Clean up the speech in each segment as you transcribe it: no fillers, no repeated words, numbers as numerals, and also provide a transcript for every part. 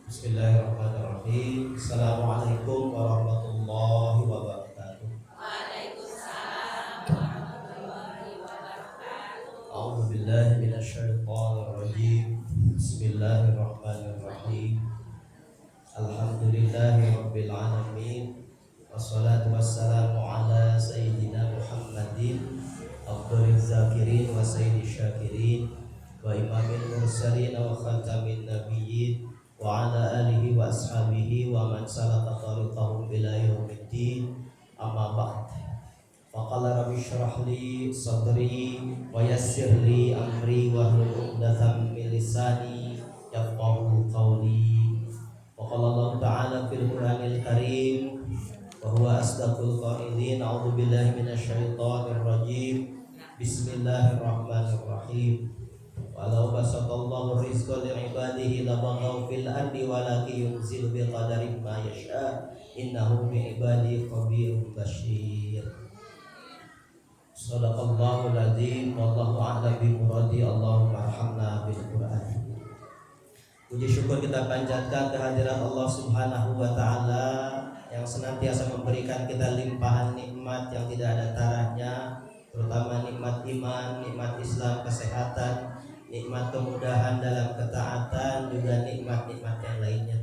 Bismillahirrahmanirrahim. Assalamualaikum warahmatullahi wabarakatuh. A'udzu billahi minasyaitonir rajim. Bismillahirrahmanirrahim. Alhamdulillahi rabbil alamin. Wassalatu wassalamu ala sayyidina Muhammadin afdhaliz zakirin wa sayyidish syakirin wa imamil mursalin wa khatamin nabiyyin wa ala alihi wa ashabihi wa man salaka tariqahum ila yaumiddin. Amma ba'd. Faqala rabbi shrah li sadri wa yassir li amri wa hlul 'uqdatam min lisani yafqahu qawli. Wa qala Allah ta'ala fil Qur'anil Karim wa huwa asdaqul qailin. A'udzu billahi minasyaitonir rajim. Bismillahirrahmanirrahim. Walau basatallahu rizqa li'ibadihi labaghaw fil ardi walakin yunzilu biqadarin ma yasha innahu bi'ibadihi khabirun basyir. Shadaqallahul adzim wallahu a'lam bi muradi. Allahumma arhamna bil Qur'an. Puji syukur kita panjatkan kehadiran Allah Subhanahu wa taala yang senantiasa memberikan kita limpahan nikmat yang tidak ada taranya, terutama nikmat iman, nikmat Islam, kesehatan, nikmat kemudahan dalam ketaatan, juga nikmat-nikmat yang lainnya.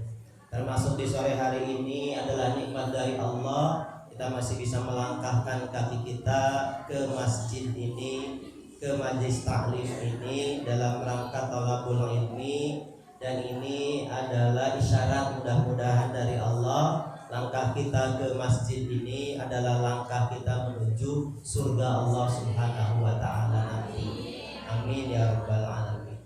Termasuk di sore hari ini adalah nikmat dari Allah, kita masih bisa melangkahkan kaki kita ke masjid ini, ke majlis taklim ini dalam rangka thalabul ilmi, dan ini adalah isyarat mudah-mudahan dari Allah. Langkah kita ke masjid ini adalah langkah kita menuju surga Allah Subhanahu wa taala nanti. Amin ya rabbal alamin.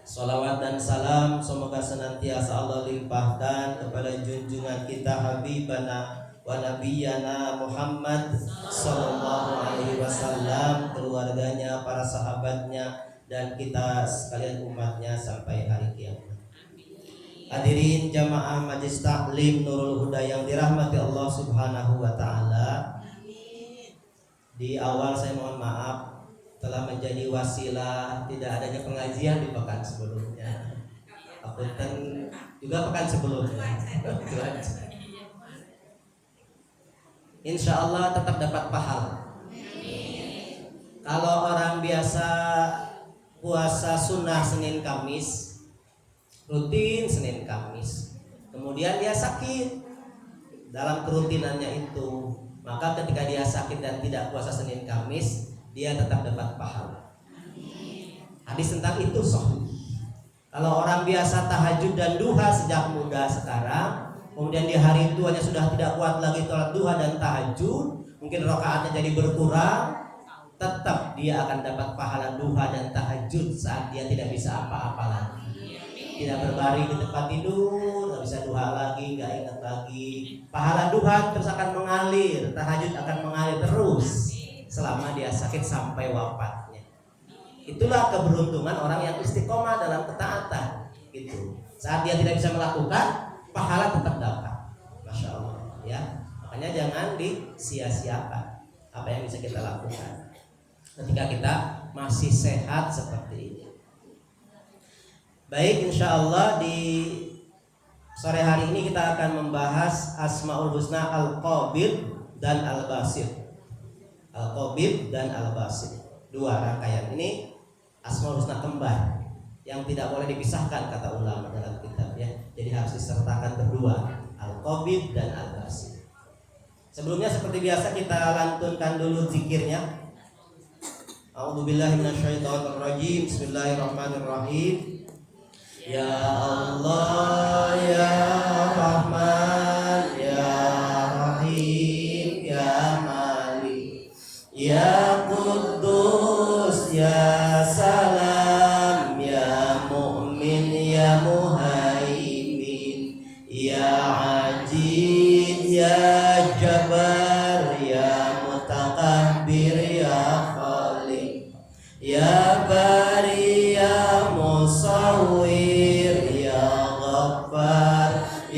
Salawat dan salam semoga senantiasa Allah limpahkan kepada junjungan kita Habibana wa Nabiyana Muhammad sallallahu alaihi wasallam, keluarganya, para sahabatnya, dan kita sekalian umatnya sampai hari kiamat. Hadirin jamaah Majlis Taklim Nurul Huda yang dirahmati Allah Subhanahu wa taala. Di awal saya mohon maaf telah menjadi wasilah tidak adanya pengajian di pekan sebelumnya. Apunten juga pekan sebelumnya. Insya Allah tetap dapat pahala. Kalau orang biasa puasa sunnah Senin Kamis, rutin Senin Kamis, kemudian dia sakit dalam kerutinannya itu, maka ketika dia sakit dan tidak puasa Senin Kamis, dia tetap dapat pahala. Hadis tentang itu sahih. Kalau orang biasa tahajud dan duha sejak muda sekarang, kemudian di hari tuanya sudah tidak kuat lagi sholat duha dan tahajud, mungkin rakaatnya jadi berkurang, tetap dia akan dapat pahala duha dan tahajud saat dia tidak bisa apa-apa lagi. Tidak berbaring di tempat tidur, nggak bisa duha lagi, nggak ingat lagi. Pahala duha terus akan mengalir, tahajud akan mengalir terus selama dia sakit sampai wafatnya. Itulah keberuntungan orang yang istiqomah dalam ketaatan. Gitu. Saat dia tidak bisa melakukan, pahala tetap dapat. Masya Allah. Ya, makanya jangan disia-siakan apa yang bisa kita lakukan ketika kita masih sehat seperti ini. Baik, insya Allah di sore hari ini kita akan membahas Asmaul Husna Al-Qabid dan Al-Basit. Al-Qabid dan Al-Basit, dua rangkaian ini Asmaul Husna kembar yang tidak boleh dipisahkan kata ulama dalam kitab ya. Jadi harus disertakan berdua, Al-Qabid dan Al-Basit. Sebelumnya seperti biasa kita lantunkan dulu zikirnya. A'udzubillahi minasyaitonirrajim. Bismillahirrahmanirrahim. Ya Allah, ya Rahman, ya Rahim, ya Malik, ya Quddus, ya Salam, ya Mu'min, ya Muhaimin, ya Aziz, ya Jabbar, ya Mutakabbir, ya Khaliq, ya Bari, ya Musawwir,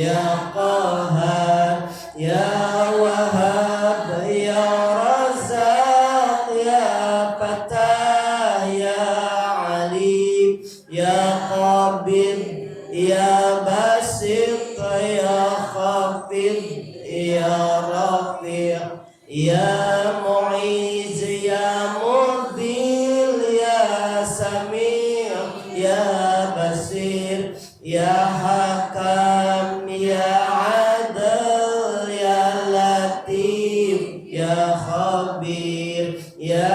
ya Qahar, ya Wahhab, ya Razzaq, ya Fatah, ya Alim, ya Qabid, ya basit ya khafid ya rafi' ya mu'iz ya mudhil ya sami' ya basir ya hakam ya adil ya latif ya khabir ya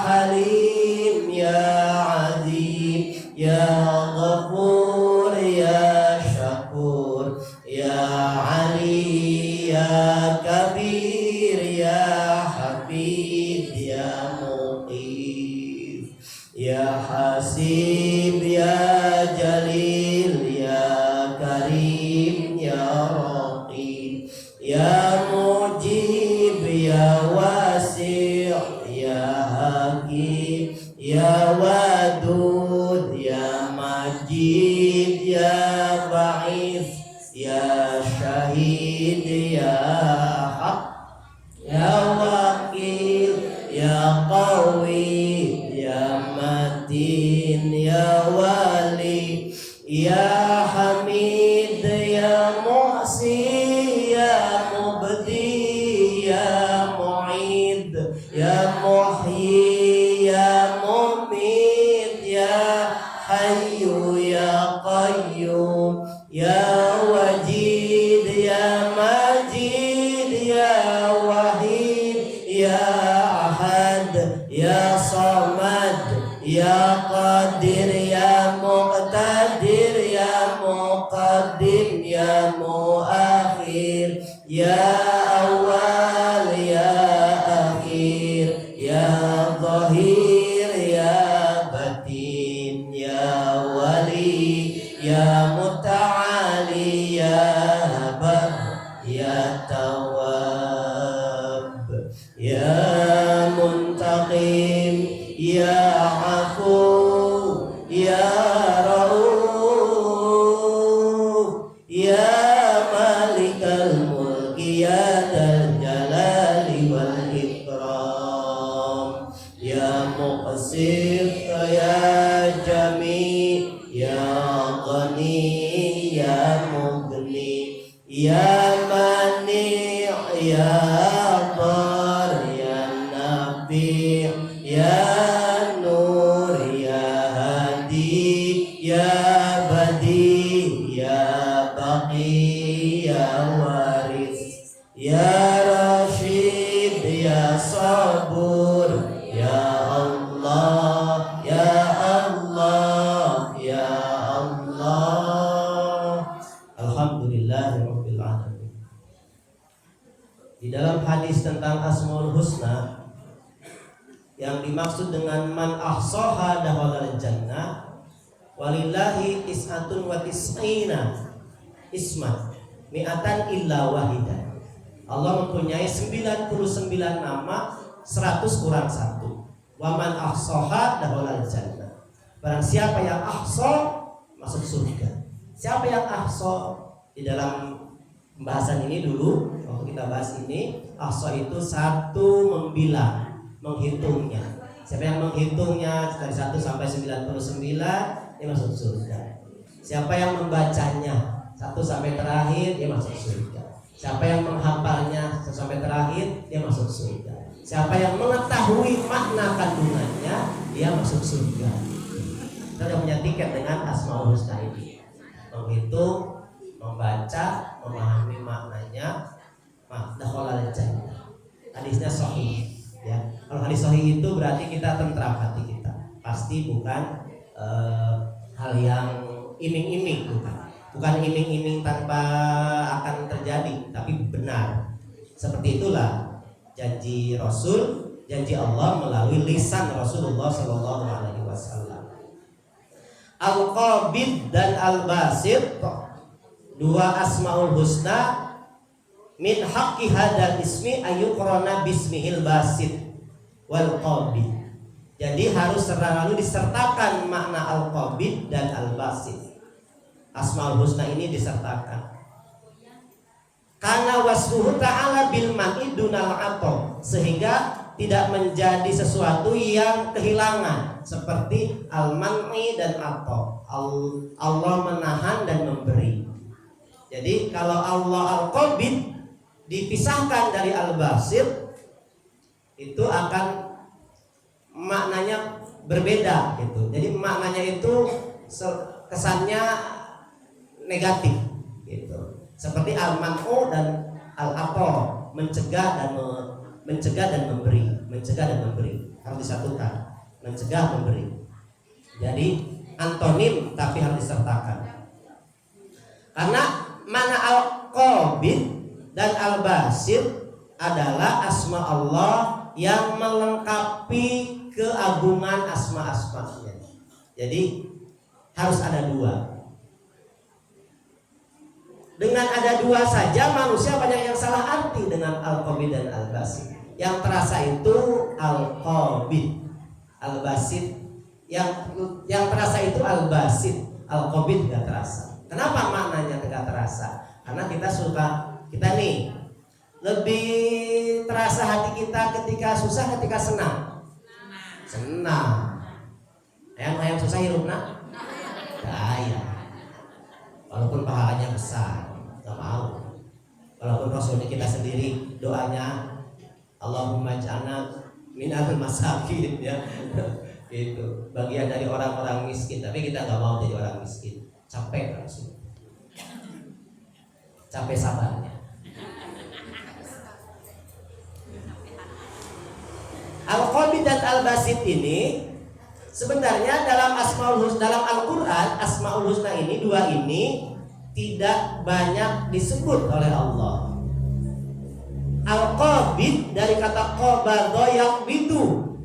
halim ya azim ya ghafur ya syakur ya ali ya kabir ya habib ya muqif ya hasib ya jalil ya karim ya raqib ya mujib ya wasi' ya hakim ya wadud ya majid ya ba'ith ya syahid ya haq ya wakil ya qawi ya matin ya wali ya hamid ya muhsi ya mubdi ya mu'id ya muhyi ya mumit ya hayyu ya qayyum ya wajid ya majid ya wahid ya ahad ya samad ya qadir ya muqtadir ya muqaddim ya muakhir ya awal ya akhir ya zahir ya batin ya wali ya muta'ali ya bar ya tawab ya muntaqim ya afu ya rauf ya malikal mulki ya dal jalali wal ikram ya muqsit ya jami ya ghani ya mughni ya mani ya dar ya nabi ya nur ya hadi ya badi ya baqi ya waris ya rashid ya sabur ya Allah ya Allah ya Allah. Alhamdulillahirabbil alamin. Di dalam hadis tentang Asmaul Husna yang dimaksud dengan man ahsaha dakhalal jannah walillahi is'atun wa tis'ina isman mi'atan illa wahidan. Allah mempunyai 99 nama, 100 kurang 1. Wa man ahsaha dakhalal jannah. Barang siapa yang ahsa masuk surga. Siapa yang ahsa? Di dalam pembahasan ini dulu waktu kita bahas ini, ahsa itu satu membilang, menghitungnya. Siapa yang menghitungnya dari 1 sampai 99 dia masuk surga. Siapa yang membacanya 1 sampai terakhir dia masuk surga. Siapa yang menghafalnya 1 sampai terakhir dia masuk surga. Siapa yang mengetahui makna kandungannya dia masuk surga. Kita sudah punya tiket dengan Asmaul Husna ini. Menghitung, membaca, memahami maknanya, dakhalal jannah. Hadisnya sahih. Ya, kalau hadis sahih itu berarti kita tentram hati kita. Pasti bukan hal yang iming-iming, bukan iming-iming tanpa akan terjadi, tapi benar. Seperti itulah janji Rasul, janji Allah melalui lisan Rasulullah Sallallahu Alaihi Wasallam. Al-Qabid dan Al-Basit, dua Asmaul Husna, min haqqi hadal ismi ayyuqrana bismihil basit wal qabid. Jadi harus selalu disertakan makna al-qabid dan al-basit. Asmaul Husna ini disertakan. Karena wasfuhu ta'ala bil man'i dunal atom, sehingga tidak menjadi sesuatu yang kehilangan, seperti al-man'i dan ato. Allah menahan dan memberi. Jadi kalau Allah al-qabid dipisahkan dari al-basit, itu akan maknanya berbeda gitu. Jadi maknanya itu kesannya negatif gitu. Seperti al-man'u dan al-ato, mencegah dan memberi, harus disatukan. Mencegah, memberi. Jadi antonim tapi harus disertakan. Karena mana al-qabid dan al-basit adalah asma Allah yang melengkapi keagungan asma-asmanya. Jadi harus ada dua. Dengan ada dua saja manusia banyak yang salah arti dengan al-qabid dan al-basit. Yang terasa itu al-qabid, al-basit yang terasa itu al-basit, al-qabid tidak terasa. Kenapa maknanya tidak terasa? Karena kita nih lebih terasa hati kita ketika susah, ketika senang. Senang. Ayam susah hirupna? Daya. Walaupun pahalanya besar, nggak mau. Walaupun Rasulnya kita sendiri doanya Allahumma ja'alna minal masakin, ya. Itu bagian dari orang-orang miskin, tapi kita nggak mau jadi orang miskin. Capek langsung. Capek sabarnya. Al-qabid dan al-basit ini sebenarnya dalam dalam Al-Qur'an Asmaul Husna ini, dua ini tidak banyak disebut oleh Allah. Al-qabid dari kata qabadha yaqbidu.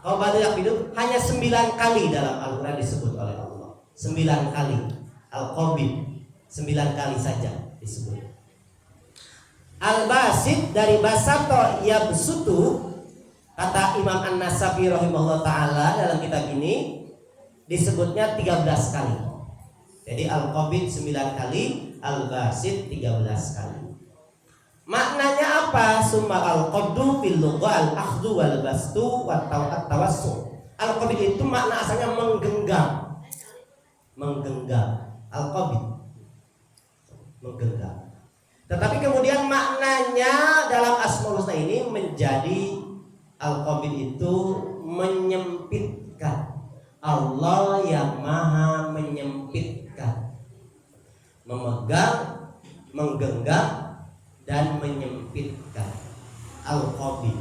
Qabadha yaqbidu hanya 9 kali dalam Al-Qur'an disebut oleh Allah. 9 kali. Al-qabid 9 kali saja disebut. Al-basit dari basato yabsutu, kata Imam An-Nasafi rahimahullah ta'ala dalam kitab ini disebutnya 13 kali. Jadi al-qabid 9 kali, al-basit 13 kali. Maknanya apa? Summa al-qabdu fil lughah al-akhdhu wal bastu wat tawassu. Al-qabid itu makna asalnya menggenggam. Al-qabid menggenggam. Tetapi kemudian maknanya dalam Asmaul Husna ini menjadi al-qabid itu menyempitkan. Allah yang maha menyempitkan, memegang, menggenggam dan menyempitkan. Al-qabid.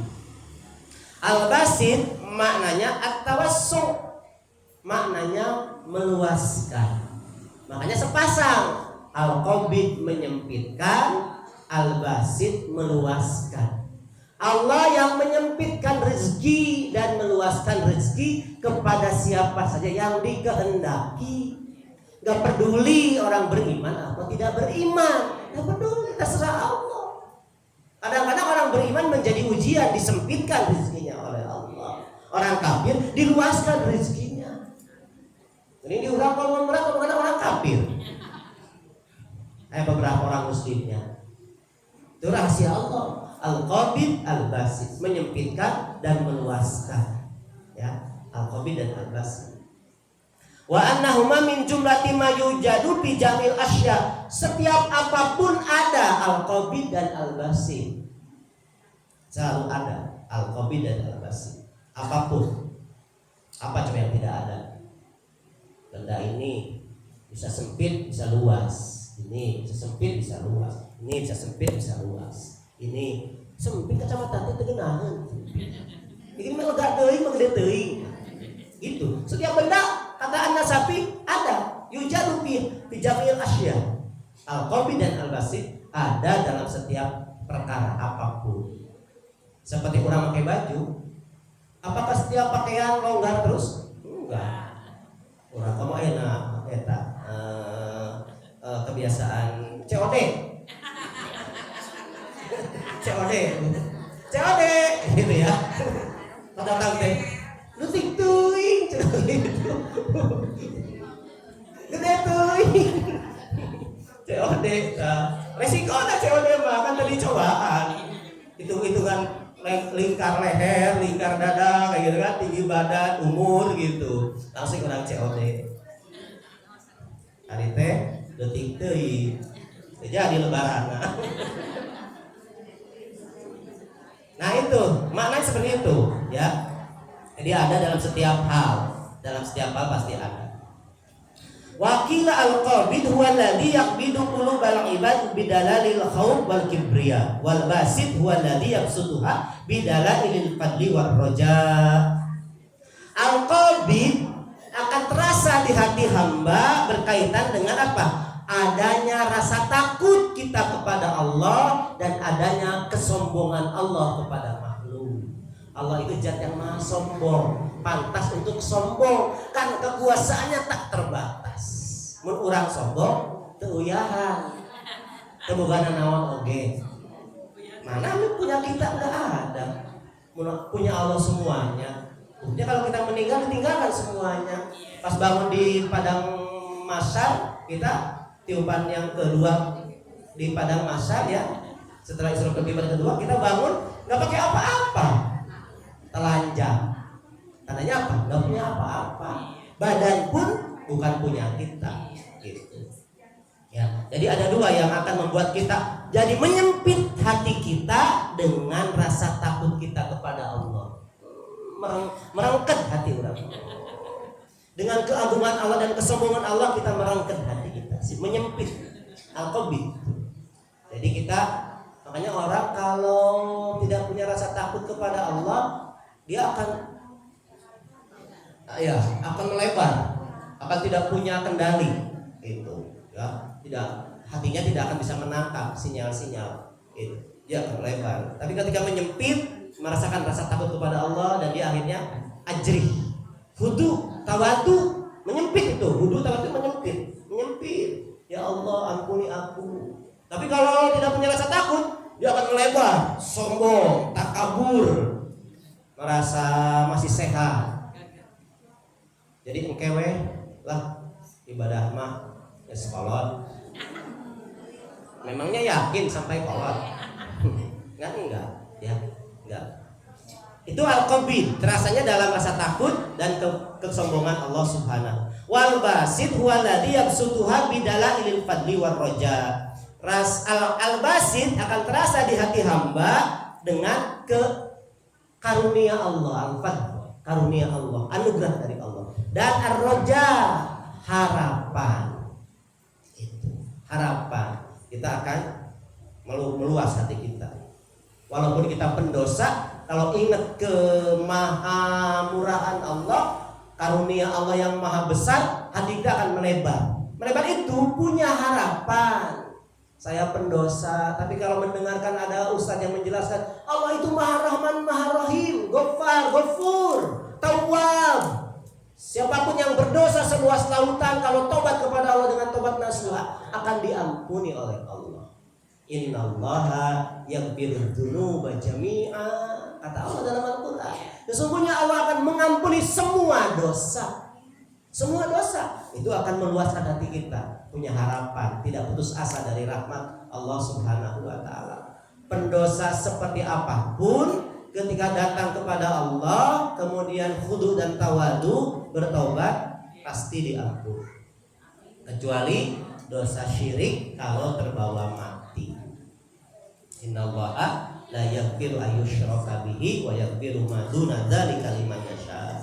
Al-basit maknanya at-tawassu, maknanya meluaskan. Makanya sepasang, al-qabid menyempitkan, al-basit meluaskan. Allah yang menyempitkan rezeki dan meluaskan rezeki kepada siapa saja yang dikehendaki. Gak peduli orang beriman atau tidak beriman, gak peduli, terserah Allah. Kadang-kadang orang beriman menjadi ujian, disempitkan rezekinya oleh Allah. Orang kafir diluaskan rezekinya. Ini diurang kalau kadang-kadang orang kafir. Beberapa orang muslimnya. Itu rahasia Allah. Al-qabid, al-basit, menyempitkan dan meluaskan. Ya, al-qabid dan al-basit. Wa annahuma min jumlati ma yujadu fi jamil asya. Setiap apapun ada al-qabid dan al-basit. Selalu ada al-qabid dan al-basit. Apapun. Apa coba yang tidak ada? Benda ini bisa sempit, bisa luas. Ini bisa sempit, bisa luas. Ini bisa sempit, bisa luas. Ini sempit kacamata teh tegenahan. Ini melegak teuing, megede teuing. Gitu. Setiap benda kata An-Nasafi ada. Yujadu fi jamil asya. Al-qabid dan al-basit ada dalam setiap perkara apapun. Seperti orang pakai baju. Apakah setiap pakaian longgar terus? Enggak. Orang kamu enak eta kebiasaan COD. COD gitu ya. Datang teh lutik teuing gitu. Gede teuing. COD. Resiko ada COD mah kan tadi cobaan. Hitung-hitungan lingkar leher, lingkar dada kayak gitu kan, tinggi badan, umur gitu. Langsung orang COD. Hari teh detik teuing. Jadi lebaran. Nah itu maknanya seperti itu ya. Jadi ada dalam setiap hal pasti ada. Wakila al-qabid huwa alladhi yaqbidu qulubal ibad bidalalil khawf wal kibriya wal basit huwa alladhi yabsutuha bidalalil fadli war raja. Al-qabid akan terasa di hati hamba berkaitan dengan apa? Adanya rasa takut kita kepada Allah dan adanya kesombongan Allah kepada makhluk. Allah itu zat yang maha sombong, pantas untuk sombong karena kekuasaannya tak terbatas. Mun urang sombong teu uyahan. Teu bogana naon oge. Mana lu punya kita enggak ada. Punya Allah semuanya. Buktinya kalau kita meninggal ditinggalkan semuanya. Pas bangun di padang mahsyar kita tiupan yang kedua di padang mahsyar ya. Setelah Isra Mi'raj kedua kita bangun enggak pakai apa-apa. Telanjang. Tandanya apa? Enggak punya apa-apa. Badan pun bukan punya kita gitu. Ya, jadi ada dua yang akan membuat kita jadi menyempit hati kita dengan rasa takut kita kepada Allah. Merengket hati orang. Dengan keagungan Allah dan kesombongan Allah kita merengket hati kita, menyempit al-qabid. Jadi kita makanya orang kalau tidak punya rasa takut kepada Allah dia akan melebar, akan tidak punya kendali gitu ya, hatinya tidak akan bisa menangkap sinyal-sinyal gitu. Dia akan melebar. Tapi ketika menyempit, merasakan rasa takut kepada Allah dan dia akhirnya ajrih, hudu, tawadu, menyempit itu, hudu, tawadu menyempit. Ya Allah ampuni aku. Tapi kalau tidak punya rasa takut, dia akan melebar, sombong, takabur, merasa masih sehat. Jadi engkewe lah ibadah mah kolot. Memangnya yakin sampai kolot? Enggak ya, enggak. Itu al-qabid, terasanya dalam rasa takut dan kesombongan Allah Subhanahu. Wal basit huwa alladhi yabsutuha bidalailil fadli war raja. Al-basit akan terasa di hati hamba dengan karunia Allah, al-fadl, karunia Allah, anugerah dari Allah. Dan ar-raja, harapan. Itu, harapan. Kita akan meluas hati kita. Walaupun kita pendosa, kalau ingat kemahamurahan Allah, karunia Allah yang maha besar, hati kita akan melebar. Melebar itu punya harapan. Saya pendosa, tapi kalau mendengarkan ada ustaz yang menjelaskan Allah itu maha rahman, maha rahim, Ghaffar, Ghafur, Tawwab. Siapapun yang berdosa seluas lautan, kalau tobat kepada Allah dengan tobat nasuha, akan diampuni oleh Allah. Innallaha yaghfiru dzunuba jami'a, kata Allah dalam Al-Qur'an. Sesungguhnya Allah akan mengampuni semua dosa. Semua dosa itu akan meluaskan hati kita, punya harapan, tidak putus asa dari rahmat Allah Subhanahu wa taala. Pendosa seperti apapun ketika datang kepada Allah, kemudian khudu dan tawadu, bertobat, pasti diampuni. Kecuali dosa syirik kalau terbawa mati. Innallaha la yaghfiru ayyushraka bihi wa yaghfiru ma duna dzalika liman yasha.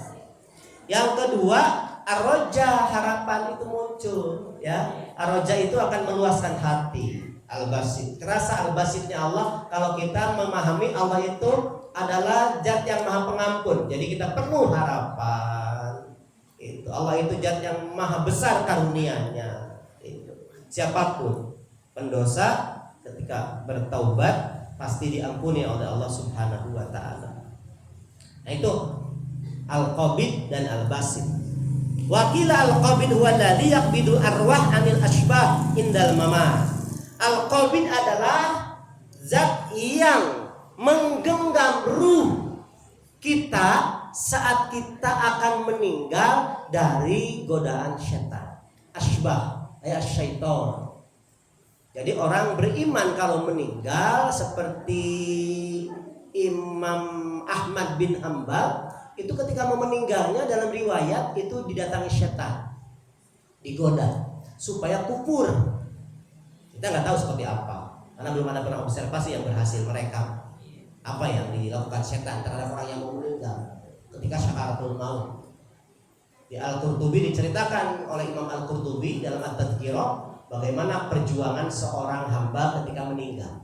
Yang kedua, ar-raja, harapan itu muncul ya. Ar-raja itu akan meluaskan hati. Al-basit, terasa al-basitnya Allah kalau kita memahami Allah itu adalah zat yang maha pengampun. Jadi kita penuh harapan. Itu Allah itu zat yang maha besar karunia-Nya. Itu. Siapapun pendosa ketika bertaubat pasti diampuni oleh Allah Subhanahu wa taala. Nah itu al-qabid dan al-basit. Wakila al-qabid huwa alladhi yaqbidu arwah anil asbah indal mamat. Al-qabid adalah zat yang menggenggam ruh kita saat kita akan meninggal dari godaan syaitan. Asbah, ayat syaitan. Jadi orang beriman kalau meninggal seperti Imam Ahmad bin Hambal itu ketika mau meninggalnya dalam riwayat itu didatangi setan, digoda supaya kufur. Kita nggak tahu seperti apa karena belum ada pernah observasi yang berhasil merekam apa yang dilakukan setan terhadap orang yang mau meninggal ketika syakaratul maut. Di Al-Qurtubi diceritakan oleh Imam Al-Qurtubi dalam At-Tadhkirah bagaimana perjuangan seorang hamba ketika meninggal.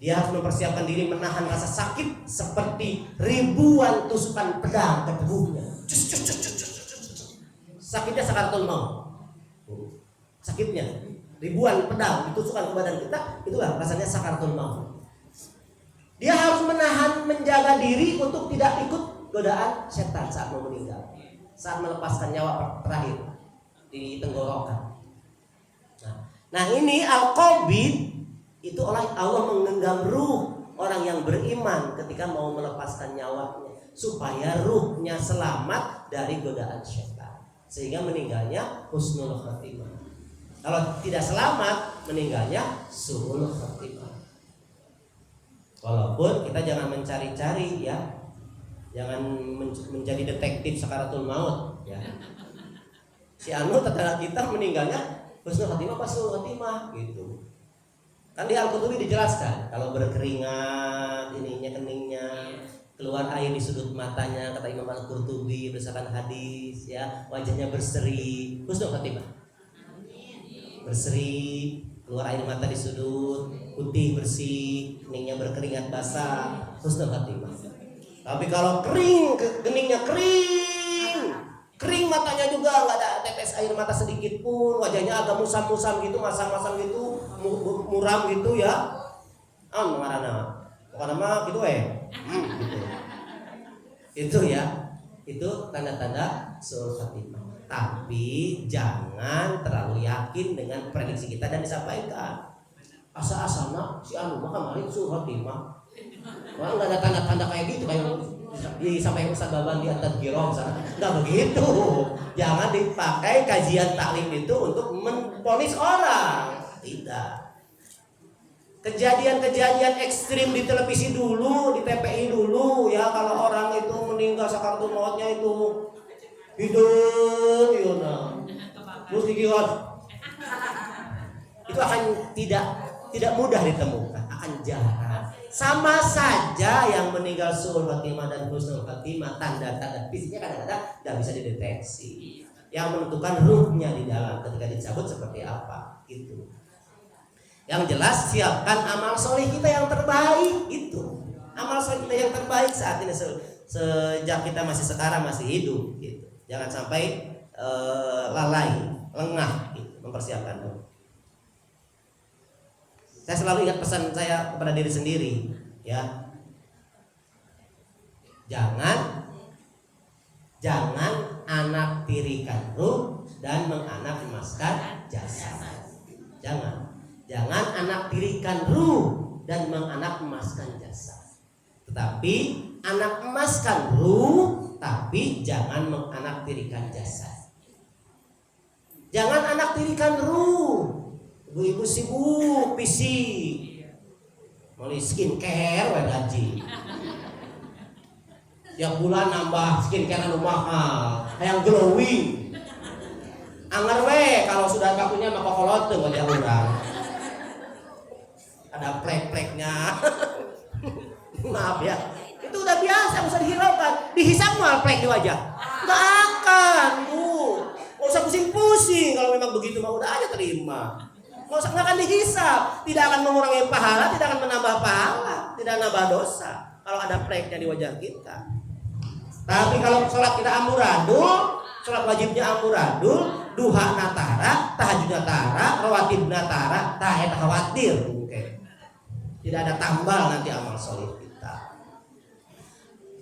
Dia harus mempersiapkan diri menahan rasa sakit seperti ribuan tusukan pedang ke tubuhnya. Sakitnya sakaratul maut. Sakitnya ribuan pedang ditusukkan ke badan kita, itulah rasanya sakaratul maut. Dia harus menahan, menjaga diri untuk tidak ikut godaan setan saat mau meninggal, saat melepaskan nyawa terakhir di tenggorokan. Nah ini al-qabid itu Allah menggenggam ruh orang yang beriman ketika mau melepaskan nyawanya supaya ruhnya selamat dari godaan setan sehingga meninggalnya husnul khatimah. Kalau tidak selamat meninggalnya su'ul khatimah. Walaupun kita jangan mencari-cari ya, jangan menjadi detektif sakaratul maut ya. Si anu tetangga kita meninggalnya husnul khatimah pas su'ul khatimah gitu. Kan di Al-Qurtubi dijelaskan kalau berkeringat ininya keningnya, keluar air di sudut matanya kata Imam Al-Qurtubi berdasarkan hadis ya, wajahnya berseri, husnul khatimah. Berseri, keluar air mata di sudut, putih bersih, keningnya berkeringat basah, husnul khatimah. Tapi kalau kering, keningnya kering matanya juga nggak ada tetes air mata sedikit pun, wajahnya agak musam-musam gitu, masam-masam gitu, muram gitu ya. Marana. Pokoknya mah gitu gitu. Itu ya. Itu tanda-tanda su'ul khatimah. Tapi jangan terlalu yakin dengan prediksi kita dan disampaikan. Asa-asana si anu mah kemarin su'ul khatimah. Wah, enggak ada tanda-tanda kayak gitu kayak disampaikan Ustaz Baban di At-Tadhkirah sana. Enggak begitu. Jangan dipakai kajian taklim itu untuk memvonis orang. Tidak. Kejadian-kejadian ekstrim di televisi dulu, di TPI dulu ya, kalau orang itu meninggal sakaratul mautnya itu hidup terus digiot. Itu akan tidak mudah ditemukan, akan jarang. Sama saja yang meninggal su'ul khatimah dan husnul khatimah, tanda-tanda fisiknya kadang-kadang tidak bisa dideteksi. Yang menentukan ruhnya di dalam ketika dicabut seperti apa gitu. Yang jelas siapkan amal soleh kita yang terbaik itu. Amal soleh kita yang terbaik saat ini sejak kita masih sekarang masih hidup gitu. Jangan sampai lalai, lengah gitu, mempersiapkan dulu. Saya selalu ingat pesan saya kepada diri sendiri ya. Jangan anak tirikan ruh dan menganak emaskan jasad. Jangan anak tirikan ruh dan menganak emaskan jasad. Tetapi anak emaskan ruh, tapi jangan menganak tirikan jasad. Jangan anak tirikan ruh. Ibu-ibu sibuk PC mulai skincare gaji tiap bulan nambah skincare anu mahal yang glowing anger kalau sudah kakunya maka kolot wajah orang ada plek-pleknya maaf ya, itu udah biasa, usah dihiraukan, dihisap mal plek di wajah nggak akan nggak usah pusing-pusing. Kalau memang begitu mah udah aja terima. Nggak akan dihisap, tidak akan mengurangi pahala, tidak akan menambah pahala, tidak nambah dosa kalau ada pleknya di wajah kita. Tapi kalau sholat kita amburadul, sholat wajibnya amburadul, duha natara, tahajud natara, rawatib natara, taheta khawatir, tidak ada tambal nanti amal soleh kita.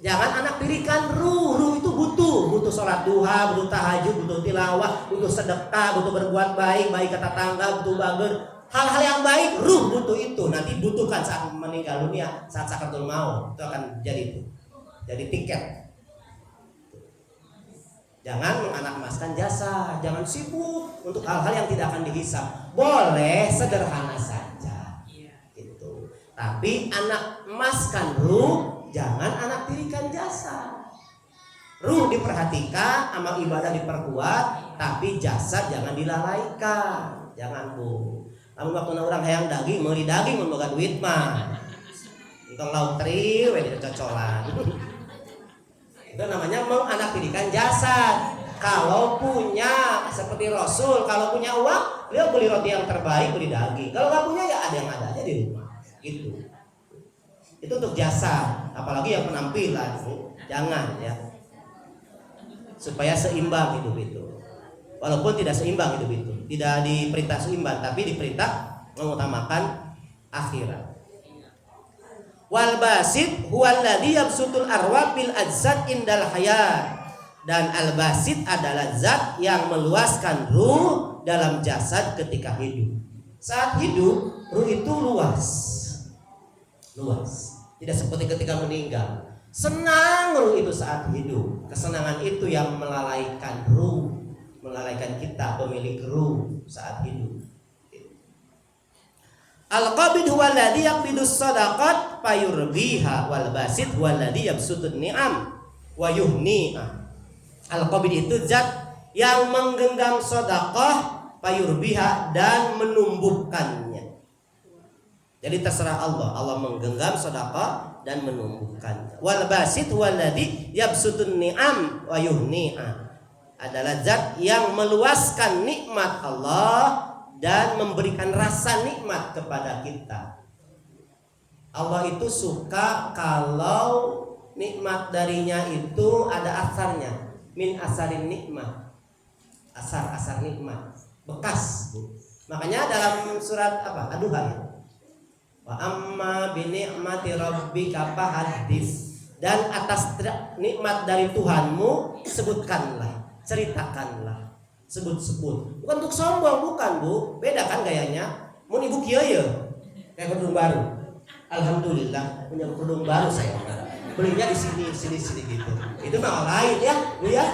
Jangan anak tirikan ruh itu butuh sholat duha, butuh tahajud, butuh tilawah, butuh sedekah, butuh berbuat baik kata tangga, butuh bager, hal-hal yang baik, ruh butuh itu. Nanti butuhkan saat meninggal dunia, saat sakaratul maut, itu akan jadi tiket. Jangan menganak emaskan jasa, jangan sibuk untuk hal-hal yang tidak akan dihisap. Boleh sederhana saja, gitu. Tapi anak emaskan ruh, jangan anak tirikan jasad. Ruh diperhatikan, amal ibadah diperkuat, tapi jasad jangan dilalaikan. Jangan bu. Kamu waktu orang hayang daging, mau di daging mau boga duit mah. Entong lauk teri, we cocolan. Itu namanya anak tirikan jasad. Kalau punya seperti Rasul, kalau punya uang, beliau beli roti yang terbaik, beli daging. Kalau nggak punya ya ada yang ada aja di rumah. Gitu. Itu untuk jasa, apalagi yang penampilan, jangan ya. Supaya seimbang hidup itu. Walaupun tidak seimbang hidup itu, tidak diperintah seimbang, tapi diperintah mengutamakan akhirat. Wal basit huwal ladzi yabsutul arwah bil ajsad indal hayat. Dan al basit adalah zat yang meluaskan ruh dalam jasad ketika hidup. Saat hidup, ruh itu luas. Tidak seperti ketika meninggal. Senang ruh itu saat hidup. Kesenangan itu yang melalaikan ruh, melalaikan kita pemilik ruh saat hidup. Al-qabid huwa alladhi yaqbidus sadaqat fayurbiha wal basit huwa alladhi yabsutun ni'am wa yuhni'ah. Al-qabid itu zat yang menggenggam sedekah fayurbiha dan menumbuhkannya. Jadi terserah Allah menggenggam sedekah dan menumbuhkannya. Wal basit huwa alladhi yabsutun ni'am wa yuhni'ah. Adalah zat yang meluaskan nikmat Allah dan memberikan rasa nikmat kepada kita. Allah itu suka kalau nikmat darinya itu ada asarnya. Min asarin nikmat. Asar nikmat. Bekas. Makanya dalam surat apa? Ad-Duha ya. Wa amma bi ni'mati rabbika fahaddits. Dan atas nikmat dari Tuhanmu sebutkanlah, ceritakanlah, sebut-sebut. Bukan untuk sombong, bukan bu. Beda kan gayanya. Mun ibu kieu ya, kayak kerudung baru. Alhamdulillah punya kerudung baru saya. Belinya di sini gitu. Itu mah lain ya, bu ya.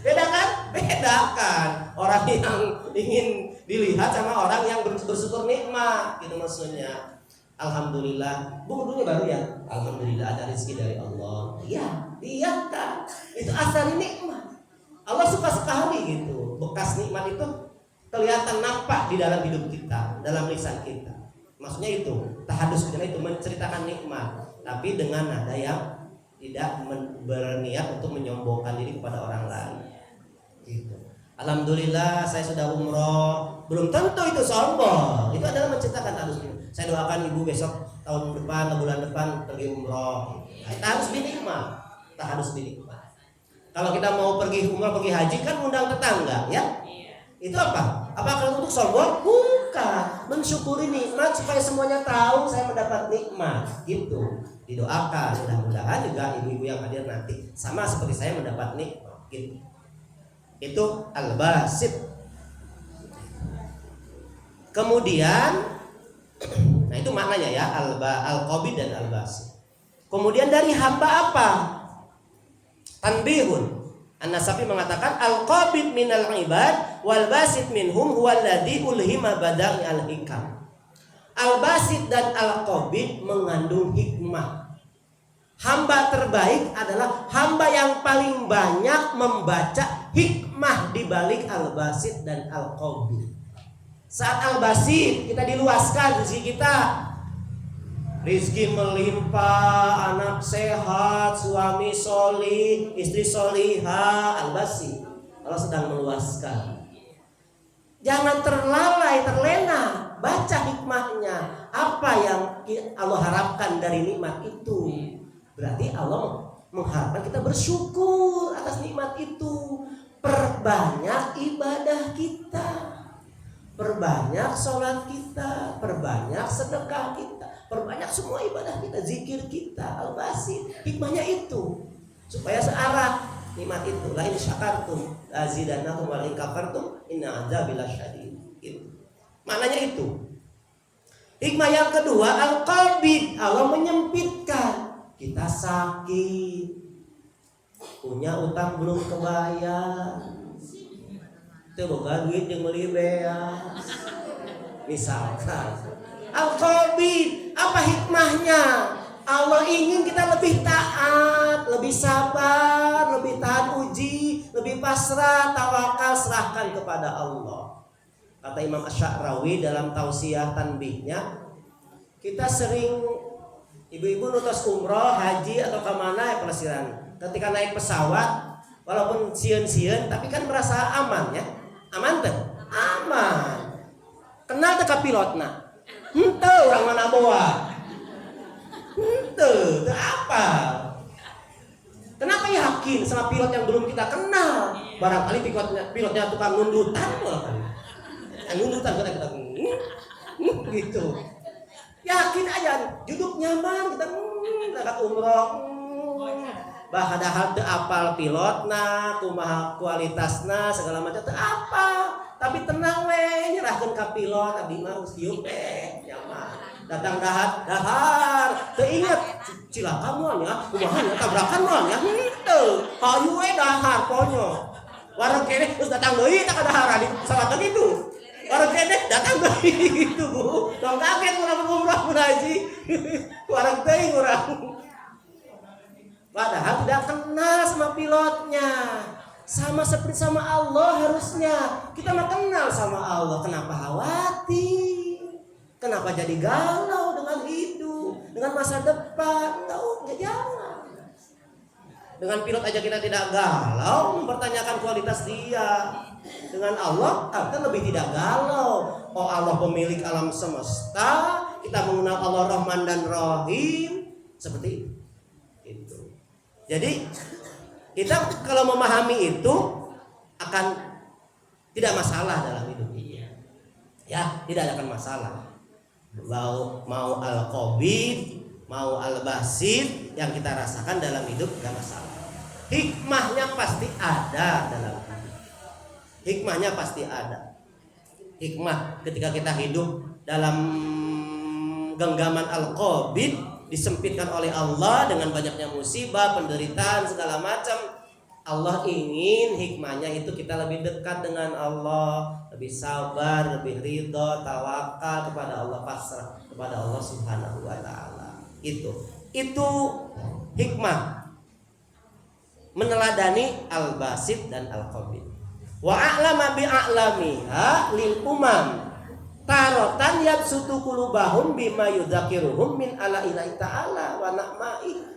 Beda kan? Beda kan. Orang yang ingin dilihat sama orang yang bersyukur nikmat, gitu maksudnya. Alhamdulillah, bu kerudungnya baru ya. Alhamdulillah ada rezeki dari Allah. Iya, lihat kan. Itu asal nikmat. Allah suka sekali gitu. Bekas nikmat itu kelihatan nampak di dalam hidup kita, dalam lisan kita. Maksudnya itu, tahadus kita itu menceritakan nikmat, tapi dengan nada yang tidak berniat untuk menyombongkan diri kepada orang lain. Gitu. Alhamdulillah saya sudah umroh. Belum tentu itu sombong. Itu adalah menceritakan tahadus. Saya doakan ibu besok tahun depan atau bulan depan pergi umroh. Tahadus binikmat. Tahadus binikmat. Kalau kita mau pergi umroh, pergi haji kan undang tetangga, ya? Itu apa? Apakah untuk sombong? Bukan. Mensyukuri nikmat supaya semuanya tahu saya mendapat nikmat. Gitu. Didoakan. Mudah-mudahan juga ibu-ibu yang hadir nanti sama seperti saya mendapat nikmat. Gitu. Itu al-basit. Kemudian, nah itu maknanya ya al-qabid dan al-basit. Kemudian dari hamba apa? Tanbihun. An-Nasafi mengatakan al-qabid minal ibad wal basit minhum huwa alladhi ulhima badai al-hikam. Al-basit dan al-qabid mengandung hikmah. Hamba terbaik adalah hamba yang paling banyak membaca hikmah di balik al-basit dan al-qabid. Saat al-basit kita diluaskan rezeki kita. Rizki melimpah, anak sehat, suami solih, istri solihah, al-basit. Allah sedang meluaskan. Jangan terlalai, terlena. Baca hikmahnya. Apa yang Allah harapkan dari nikmat itu? Berarti Allah mengharapkan kita bersyukur atas nikmat itu. Perbanyak ibadah kita, perbanyak sholat kita, perbanyak sedekah kita, perbanyak semua ibadah kita, zikir kita, al-basit. Hikmahnya itu supaya searah nikmat itu. La in syakartum azidannakum wa in kafartum inna adzabi lasyadid. Maknanya itu. Hikmah yang kedua al-qabid. Allah menyempitkan. Kita sakit, punya utang belum kebayar, itu boga duit yang beli beas, misalkan Al-Qabid. Apa hikmahnya? Allah ingin kita lebih taat, lebih sabar, lebih tahan uji, lebih pasrah, tawakal, serahkan kepada Allah. Kata Imam Asy-Sya'rawi dalam Tausiah Tanbihnya, kita sering ibu-ibu nutus umroh, haji atau kemana ya pelesiran. Ketika naik pesawat, walaupun sieun-sieun, tapi kan merasa aman ya. Aman tuh? Aman. Kenal teh ka pilotna. Henteu urang mana bawa. Henteu, teu apa? Kenapa yakin sama pilot yang belum kita kenal? Barangkali pilotnya tukang nundutan kali. Nundutan kita gitu. Yakin aja, duduk nyaman kita berangkat umroh. Padahal teu apal pilotna, kumaha kualitasna, segala macam teu apa. Tapi tenang we, nyerahkeun ka pilot, abdi mah geus diuk nyaman. Datang dahar, teu inget cilaka moal nya, kumaha nya tabrakan moal nya. Henteu, hayu we dahar ponyo. Warung kene geus datang deui tak dahar di pesawat gitu. Warung kene datang deui gitu, Bu. Dong kaget mun umrah mun haji. Warung teuing urang. Padahal tidak kenal sama pilotnya. Sama seperti sama Allah harusnya. Kita mah kenal sama Allah. Kenapa khawatir? Kenapa jadi galau dengan hidup, dengan masa depan? Enggak jangan. Dengan pilot aja kita tidak galau, mempertanyakan kualitas dia. Dengan Allah kita lebih tidak galau. Oh Allah pemilik alam semesta, kita mengenal Allah Rahman dan Rahim. Seperti itu. Jadi kita kalau memahami itu akan tidak masalah dalam hidup ini. Ya, tidak akan masalah. Mau al-Qabid, mau al-Basit yang kita rasakan dalam hidup tidak masalah. Hikmahnya pasti ada dalam hidup. Hikmahnya pasti ada. Hikmah ketika kita hidup dalam genggaman al-Qabid, disempitkan oleh Allah dengan banyaknya musibah, penderitaan, segala macam. Allah ingin hikmahnya itu kita lebih dekat dengan Allah, lebih sabar, lebih ridho, tawakal kepada Allah, pasrah kepada Allah Subhanahu wa taala. Itu hikmah meneladani al-Basit dan al-Qabid. Wa a'lama bi a'lamiha lil umam. Tarotan yabsutu qulubahum bima yudzakiruhum min ala ilahi ta'ala wa na'mai.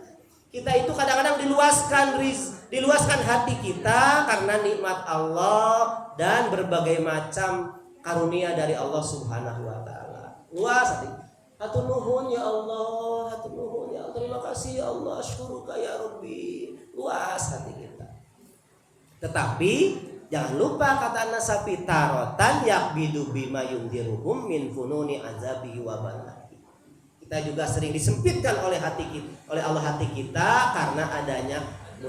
Kita itu kadang-kadang diluaskan hati kita karena nikmat Allah dan berbagai macam karunia dari Allah Subhanahu wa taala. Luas hati. Hatur nuhun ya Allah, hatur nuhun ya Allah. Terima kasih ya Allah, syukuruka ya Rabbi. Luas hati kita. Tetapi jangan lupa kata nasafi tarotan yakbidu bima yundiruhum min fununi azabi wa bala'i. Kita juga sering disempitkan oleh Allah hati kita karena adanya